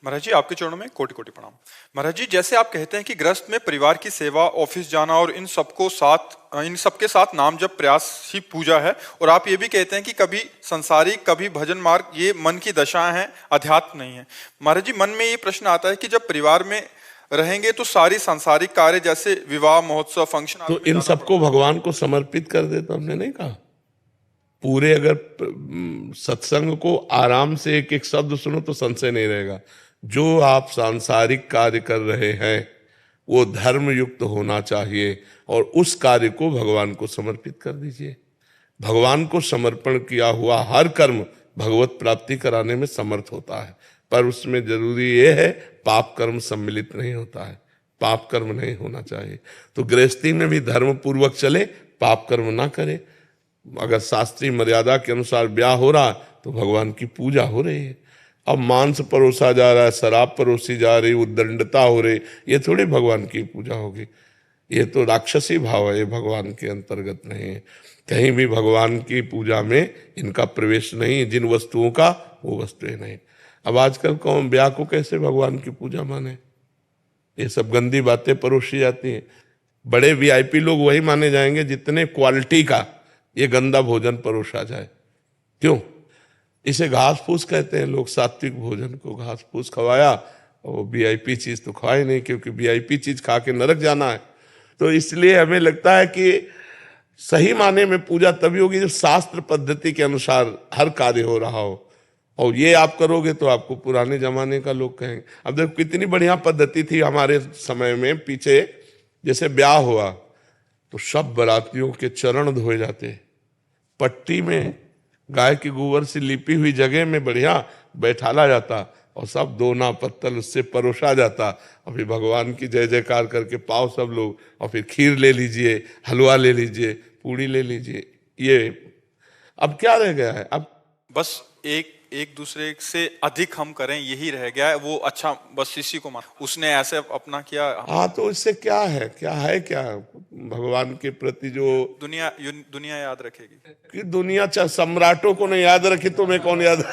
महाराज जी, आपके चरणों में कोटि कोटि प्रणाम। महाराज जी, जैसे आप कहते हैं कि गृहस्थ में परिवार की सेवा, ऑफिस जाना और इन सबके साथ नाम जप प्रयास ही पूजा है, और आप ये भी कहते हैं कि कभी संसारिक कभी भजन मार्ग ये मन की दशाएं हैं, अध्यात्म नहीं है। महाराज जी, मन में ये प्रश्न आता है कि जब परिवार में रहेंगे तो सारी सांसारिक कार्य जैसे विवाह, महोत्सव, फंक्शन तो इन सबको भगवान को समर्पित कर दे, तो हमने नहीं कहा। पूरे अगर सत्संग को आराम से एक एक शब्द सुनो तो संशय नहीं रहेगा। जो आप सांसारिक कार्य कर रहे हैं वो धर्म युक्त होना चाहिए, और उस कार्य को भगवान को समर्पित कर दीजिए। भगवान को समर्पण किया हुआ हर कर्म भगवत प्राप्ति कराने में समर्थ होता है, पर उसमें जरूरी ये है पाप कर्म सम्मिलित नहीं होता है, पाप कर्म नहीं होना चाहिए। तो गृहस्थी में भी धर्म पूर्वक चले, पाप कर्म ना करे। अगर शास्त्रीय मर्यादा के अनुसार ब्याह हो रहा तो भगवान की पूजा हो रही है। अब मांस परोसा जा रहा है, शराब परोसी जा रही, उद्दंडता हो रही, ये थोड़ी भगवान की पूजा होगी। ये तो राक्षसी भाव है, ये भगवान के अंतर्गत नहीं है। कहीं भी भगवान की पूजा में इनका प्रवेश नहीं है। जिन वस्तुओं का वो वस्तुएं नहीं। अब आजकल कौन ब्याह को कैसे भगवान की पूजा माने? ये सब गंदी बातें परोसी जाती हैं। बड़े वीआईपी लोग वही माने जाएंगे जितने क्वालिटी का ये गंदा भोजन परोसा जाए। क्यों? इसे घास फूस कहते हैं लोग। सात्विक भोजन को घास फूस खवाया, और वीआईपी चीज तो खाए नहीं, क्योंकि वीआईपी चीज खा के नरक जाना है। तो इसलिए हमें लगता है कि सही माने में पूजा तभी होगी जब शास्त्र पद्धति के अनुसार हर कार्य हो रहा हो। और ये आप करोगे तो आपको पुराने जमाने का लोग कहेंगे। अब देखो कितनी बढ़िया पद्धति थी हमारे समय में पीछे। जैसे ब्याह हुआ तो सब बारातियों के चरण धोए जाते, पट्टी में गाय के गोबर से लिपी हुई जगह में बढ़िया बैठाला जाता, और सब दोना पत्तल उससे परोसा जाता, और फिर भगवान की जय जयकार करके पाओ सब लोग, और फिर खीर ले लीजिए, हलवा ले लीजिए, पूड़ी ले लीजिए। ये अब क्या रह गया है? अब बस एक दूसरे से अधिक हम करें, यही रह गया है। वो अच्छा, बस इसी को मान उसने ऐसे अपना किया। हाँ, तो इससे क्या है? क्या भगवान के प्रति जो दुनिया याद रखेगी कि दुनिया सम्राटों को नहीं याद रखी तो मैं कौन याद